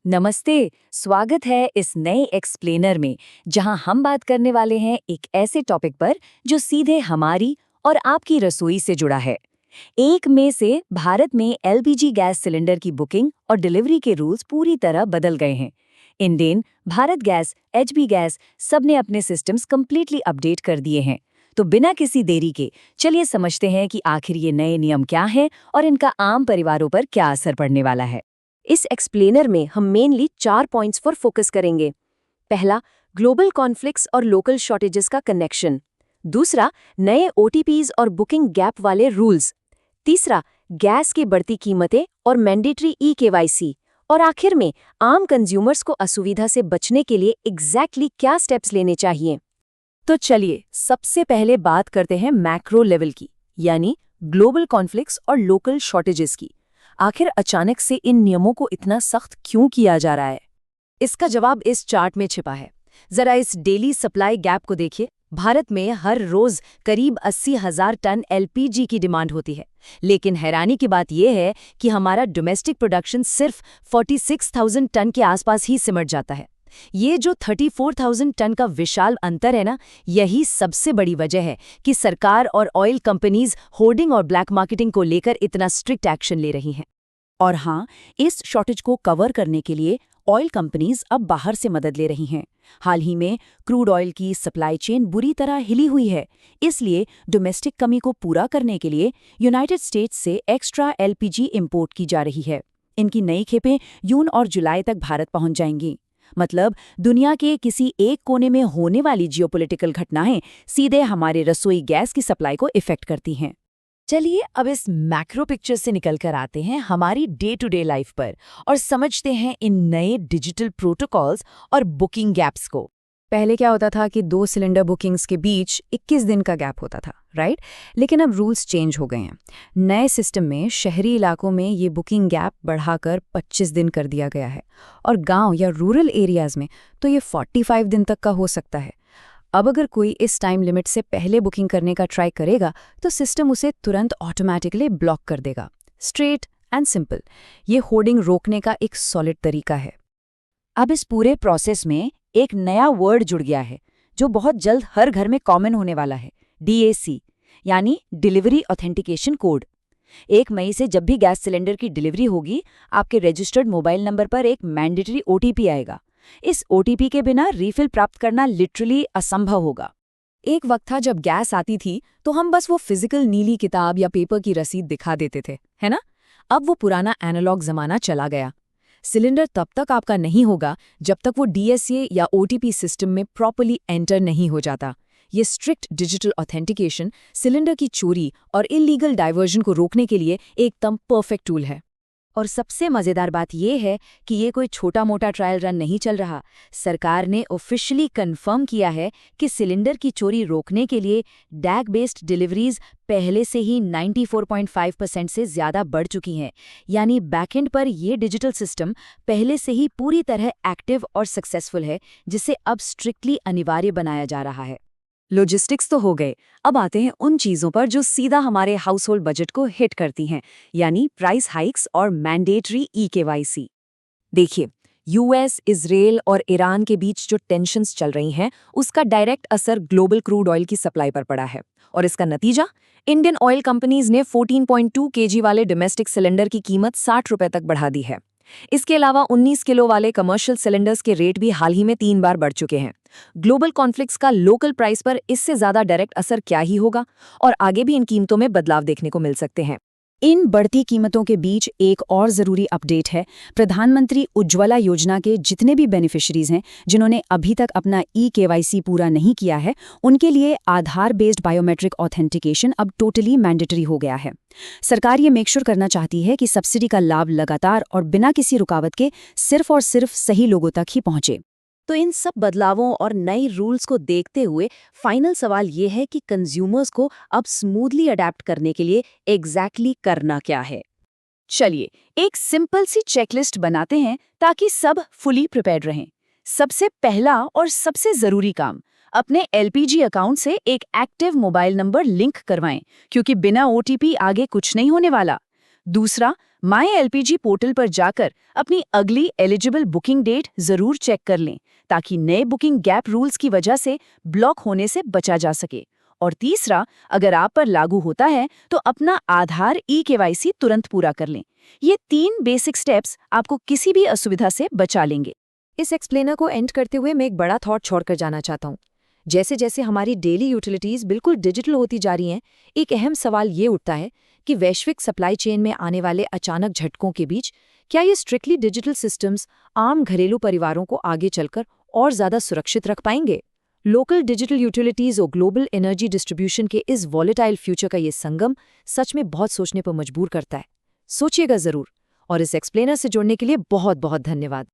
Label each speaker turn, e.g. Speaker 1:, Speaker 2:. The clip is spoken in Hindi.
Speaker 1: नमस्ते। स्वागत है इस नए एक्सप्लेनर में, जहां हम बात करने वाले हैं एक ऐसे टॉपिक पर जो सीधे हमारी और आपकी रसोई से जुड़ा है। 1 मई से भारत में एलपीजी गैस सिलेंडर की बुकिंग और डिलीवरी के रूल्स पूरी तरह बदल गए हैं। Indane, Bharat gas, HP gas सबने अपने सिस्टम्स कंप्लीटली अपडेट कर दिए हैं। तो बिना किसी देरी के चलिए समझते हैं कि आखिर ये नए नियम क्या हैं और इनका आम परिवारों पर क्या असर पड़ने वाला है।
Speaker 2: इस एक्सप्लेनर में हम मेनली 4 पॉइंट्स पर फोकस करेंगे। पहला, ग्लोबल कॉन्फ्लिक्ट्स और लोकल शॉर्टेजेस का कनेक्शन। दूसरा, नए ओटीपीज और बुकिंग गैप वाले रूल्स। तीसरा, गैस की बढ़ती कीमतें और मैंडेटरी ई-केवाईसी। और आखिर में, आम कंज्यूमर्स को असुविधा से बचने के लिए एग्जैक्टली क्या स्टेप्स लेने चाहिए।
Speaker 1: तो चलिए सबसे पहले बात करते हैं मैक्रो लेवल की, यानी ग्लोबल कॉन्फ्लिक्ट्स और लोकल शॉर्टेजेस की। आखिर अचानक से इन नियमों को इतना सख्त क्यों किया जा रहा है?
Speaker 2: इसका जवाब इस चार्ट में छिपा है। जरा इस डेली सप्लाई गैप को देखिए। भारत में हर रोज करीब 80,000 टन एलपीजी की डिमांड होती है, लेकिन हैरानी की बात यह है कि हमारा डोमेस्टिक प्रोडक्शन सिर्फ 46,000 टन के आसपास ही सिमट जाता है। ये जो 34,000 टन का विशाल अंतर है ना, यही सबसे बड़ी वजह है कि सरकार और ऑयल कंपनीज होर्डिंग और ब्लैक मार्केटिंग को लेकर इतना स्ट्रिक्ट एक्शन ले रही हैं।
Speaker 1: और हाँ, इस शॉर्टेज को कवर करने के लिए ऑयल कंपनीज अब बाहर से मदद ले रही हैं। हाल ही में क्रूड ऑयल की सप्लाई चेन बुरी तरह हिली हुई है, इसलिए डोमेस्टिक कमी को पूरा करने के लिए यूनाइटेड स्टेट्स से एक्स्ट्रा एलपीजी इंपोर्ट की जा रही है। इनकी नई खेपें जून और जुलाई तक भारत पहुंच जाएंगी। मतलब दुनिया के किसी एक कोने में होने वाली जियोपॉलिटिकल घटनाएं सीधे हमारे रसोई गैस की सप्लाई को इफेक्ट करती हैं। चलिए अब इस मैक्रो पिक्चर से निकलकर आते हैं हमारी डे टू डे लाइफ पर और समझते हैं इन नए डिजिटल प्रोटोकॉल्स और बुकिंग गैप्स को। पहले क्या होता था कि 2 सिलेंडर बुकिंग्स के बीच 21 दिन का गैप होता था, राइट? लेकिन अब रूल्स चेंज हो गए हैं। नए सिस्टम में शहरी इलाकों में ये बुकिंग गैप बढ़ाकर 25 दिन कर दिया गया है और गांव या रूरल एरियाज में तो ये 45 दिन तक का हो सकता है। अब अगर कोई इस टाइम लिमिट से पहले बुकिंग करने का ट्राई करेगा तो सिस्टम उसे तुरंत ऑटोमेटिकली ब्लॉक कर देगा। स्ट्रेट एंड सिंपल, ये होर्डिंग रोकने का एक सॉलिड तरीका है। अब इस पूरे प्रोसेस में एक नया वर्ड जुड़ गया है जो बहुत जल्द हर घर में कॉमन होने वाला है, डीएसी, यानी डिलीवरी ऑथेंटिकेशन कोड। 1 मई से जब भी गैस सिलेंडर की डिलीवरी होगी, आपके रजिस्टर्ड मोबाइल नंबर पर एक मैंडेटरी ओटीपी आएगा। इस ओटीपी के बिना रीफिल प्राप्त करना लिटरली असंभव होगा। एक वक्त था जब गैस आती थी तो हम बस वो फिजिकल नीली किताब या पेपर की रसीद दिखा देते थे, है ना? अब वो पुराना एनालॉग जमाना चला गया। सिलेंडर तब तक आपका नहीं होगा जब तक वो डीएसए या ओटीपी सिस्टम में प्रॉपर्ली एंटर नहीं हो जाता। ये स्ट्रिक्ट डिजिटल ऑथेंटिकेशन सिलेंडर की चोरी और इलीगल डाइवर्जन को रोकने के लिए एकदम परफेक्ट टूल है। और सबसे मज़ेदार बात यह है कि ये कोई छोटा मोटा ट्रायल रन नहीं चल रहा। सरकार ने ऑफिशियली कंफर्म किया है कि सिलेंडर की चोरी रोकने के लिए डैग बेस्ड डिलीवरीज पहले से ही 94.5% से ज़्यादा बढ़ चुकी हैं। यानी बैकएंड पर ये डिजिटल सिस्टम पहले से ही पूरी तरह एक्टिव और सक्सेसफुल है, जिसे अब स्ट्रिक्टली अनिवार्य बनाया जा रहा है। लॉजिस्टिक्स तो हो गए, अब आते हैं उन चीज़ों पर जो सीधा हमारे हाउस होल्ड बजट को हिट करती हैं, यानी प्राइस हाइक्स और मैंडेटरी ई-केवाईसी। देखिए, यूएस, इजराइल और ईरान के बीच जो टेंशन्स चल रही हैं, उसका डायरेक्ट असर ग्लोबल क्रूड ऑयल की सप्लाई पर पड़ा है। और इसका नतीजा, इंडियन ऑयल कंपनीज ने 14.2 केजी वाले डोमेस्टिक सिलेंडर की कीमत 60 रुपए तक बढ़ा दी है। इसके अलावा 19 किलो वाले कमर्शियल सिलेंडर्स के रेट भी हाल ही में 3 बार बढ़ चुके हैं। ग्लोबल कॉन्फ्लिक्ट्स का लोकल प्राइस पर इससे ज्यादा डायरेक्ट असर क्या ही होगा, और आगे भी इन कीमतों में बदलाव देखने को मिल सकते हैं। इन बढ़ती कीमतों के बीच एक और जरूरी अपडेट है। प्रधानमंत्री उज्ज्वला योजना के जितने भी बेनिफिशरीज हैं जिन्होंने अभी तक अपना ई-केवाईसी पूरा नहीं किया है, उनके लिए आधार बेस्ड बायोमेट्रिक ऑथेंटिकेशन अब टोटली मैंडेटरी हो गया है। सरकार ये मेक श्योर करना चाहती है कि सब्सिडी का लाभ लगातार और बिना किसी रुकावट के सिर्फ और सिर्फ सही लोगों तक ही पहुंचे। तो इन सब बदलावों और नए रूल्स को देखते हुए फाइनल सवाल ये है कि कंज्यूमर्स को अब स्मूथली अडेप्ट करने के लिए एग्जैक्टली करना क्या है। चलिए एक सिंपल सी चेकलिस्ट बनाते हैं ताकि सब फुली प्रिपेयर्ड रहें। सबसे पहला और सबसे जरूरी काम, अपने एलपीजी अकाउंट से एक एक्टिव मोबाइल नंबर लिंक करवाएं, क्योंकि बिना ओटीपी आगे कुछ नहीं होने वाला। दूसरा, माई एलपीजी पोर्टल पर जाकर अपनी अगली एलिजिबल बुकिंग डेट जरूर चेक कर लें, ताकि नए बुकिंग गैप रूल्स की वजह से ब्लॉक होने से बचा जा सके। और तीसरा, अगर आप पर लागू होता है तो अपना आधार ई-केवाईसी तुरंत पूरा कर लें। ये 3 बेसिक स्टेप्स आपको किसी भी असुविधा से बचा लेंगे।
Speaker 2: इस एक्सप्लेनर को एंड करते हुए मैं एक बड़ा थॉट छोड़कर जाना चाहता हूँ। जैसे जैसे हमारी डेली यूटिलिटीज बिल्कुल डिजिटल होती जा रही हैं, एक अहम सवाल ये उठता है कि वैश्विक सप्लाई चेन में आने वाले अचानक झटकों के बीच क्या ये स्ट्रिक्टली डिजिटल सिस्टम्स आम घरेलू परिवारों को आगे चलकर और ज़्यादा सुरक्षित रख पाएंगे? लोकल डिजिटल यूटिलिटीज और ग्लोबल एनर्जी डिस्ट्रीब्यूशन के इस वॉलेटाइल फ्यूचर का ये संगम सच में बहुत सोचने पर मजबूर करता है। सोचिएगा ज़रूर। और इस एक्सप्लेनर से जुड़ने के लिए बहुत बहुत धन्यवाद।